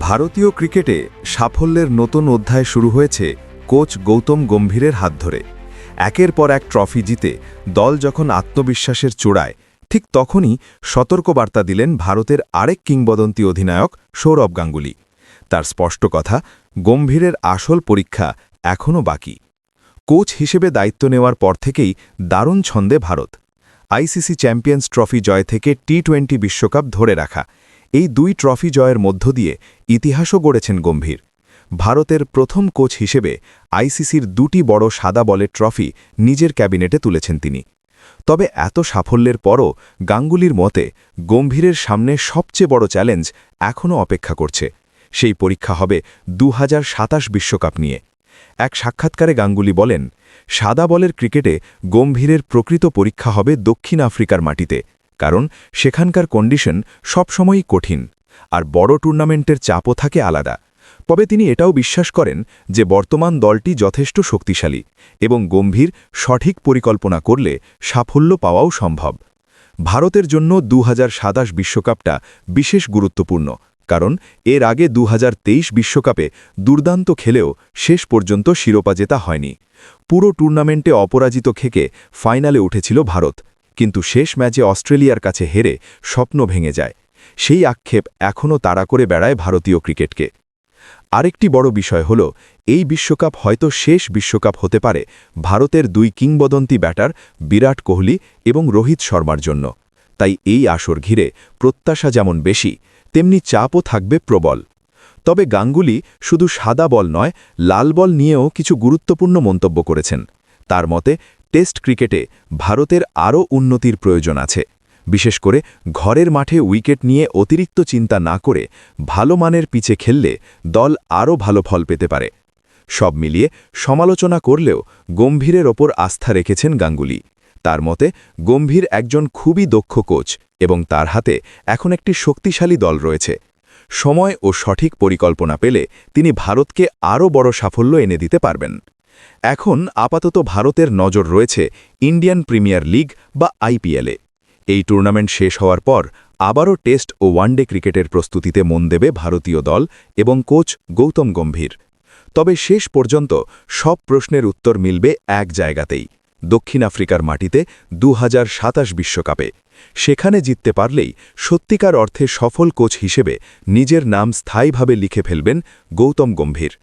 ভারতীয় ক্রিকেটে সাফল্যের নতুন অধ্যায় শুরু হয়েছে কোচ গৌতম গম্ভীরের হাত ধরে। একের পর এক ট্রফি জিতে দল যখন আত্মবিশ্বাসের চূড়ায়, ঠিক তখনই সতর্কবার্তা দিলেন ভারতের আরেক কিংবদন্তি অধিনায়ক সৌরভ গাঙ্গুলি। তার স্পষ্ট কথা, গম্ভীরের আসল পরীক্ষা এখনও বাকি। কোচ হিসেবে দায়িত্ব নেওয়ার পর থেকেই দারুণ ছন্দে ভারত। আইসিসি চ্যাম্পিয়ন্স ট্রফি জয় থেকে টি-20 বিশ্বকাপ ধরে রাখা, এই দুই ট্রফি জয়ের মধ্য দিয়ে ইতিহাসও গড়েছেন গম্ভীর। ভারতের প্রথম কোচ হিসেবে আইসিসির দুটি বড় সাদা বলের ট্রফি নিজের ক্যাবিনেটে তুলেছেন তিনি। তবে এত সাফল্যের পরও গাঙ্গুলির মতে গম্ভীরের সামনে সবচেয়ে বড় চ্যালেঞ্জ এখনও অপেক্ষা করছে। সেই পরীক্ষা হবে 2027 বিশ্বকাপ নিয়ে। এক সাক্ষাৎকারে গাঙ্গুলি বলেন, সাদা বলের ক্রিকেটে গম্ভীরের প্রকৃত পরীক্ষা হবে দক্ষিণ আফ্রিকার মাটিতে, কারণ সেখানকার কন্ডিশন সবসময়ই কঠিন, আর বড় টুর্নামেন্টের চাপও থাকে আলাদা। তবে তিনি এটাও বিশ্বাস করেন যে বর্তমান দলটি যথেষ্ট শক্তিশালী এবং গম্ভীর সঠিক পরিকল্পনা করলে সাফল্য পাওয়াও সম্ভব। ভারতের জন্য 2027 বিশ্বকাপটা বিশেষ গুরুত্বপূর্ণ, কারণ এর আগে 2023 বিশ্বকাপে দুর্দান্ত খেলেও শেষ পর্যন্ত শিরোপা জেতা হয়নি। পুরো টুর্নামেন্টে অপরাজিত থেকে ফাইনালে উঠেছিল ভারত, কিন্তু শেষ ম্যাচে অস্ট্রেলিয়ার কাছে হেরে স্বপ্ন ভেঙে যায়। সেই আক্ষেপ এখনও তাড়া করে বেড়ায় ভারতীয় ক্রিকেটকে। আরেকটি বড় বিষয় হল, এই বিশ্বকাপ হয়তো শেষ বিশ্বকাপ হতে পারে ভারতের দুই কিংবদন্তি ব্যাটার বিরাট কোহলি এবং রোহিত শর্মার জন্য। তাই এই আসর ঘিরে প্রত্যাশা যেমন বেশি, তেমনি চাপও থাকবে প্রবল। তবে গাঙ্গুলি শুধু সাদা বল নয়, লাল বল নিয়েও কিছু গুরুত্বপূর্ণ মন্তব্য করেছেন। তার মতে, টেস্ট ক্রিকেটে ভারতের আরও উন্নতির প্রয়োজন আছে, বিশেষ করে ঘরের মাঠে উইকেট নিয়ে অতিরিক্ত চিন্তা না করে ভালো মানের পিচে খেললে দল আরও ভালো ফল পেতে পারে। সব মিলিয়ে সমালোচনা করলেও গম্ভীরের ওপর আস্থা রেখেছেন গাঙ্গুলি। তার মতে, গম্ভীর একজন খুবই দক্ষ কোচ এবং তার হাতে এখন একটি শক্তিশালী দল রয়েছে। সময় ও সঠিক পরিকল্পনা পেলে তিনি ভারতকে আরও বড় সাফল্য এনে দিতে পারবেন। এখন আপাতত ভারতের নজর রয়েছে ইন্ডিয়ান প্রিমিয়ার লিগ বা আইপিএলে। এই টুর্নামেন্ট শেষ হওয়ার পর আবারও টেস্ট ও ওয়ানডে ক্রিকেটের প্রস্তুতিতে মন দেবে ভারতীয় দল এবং কোচ গৌতম গম্ভীর। তবে শেষ পর্যন্ত সব প্রশ্নের উত্তর মিলবে এক জায়গাতেই, দক্ষিণ আফ্রিকার মাটিতে 2027 বিশ্বকাপে। সেখানে জিততে পারলেই সত্যিকার অর্থে সফল কোচ হিসেবে নিজের নাম স্থায়ীভাবে লিখে ফেলবেন গৌতম গম্ভীর।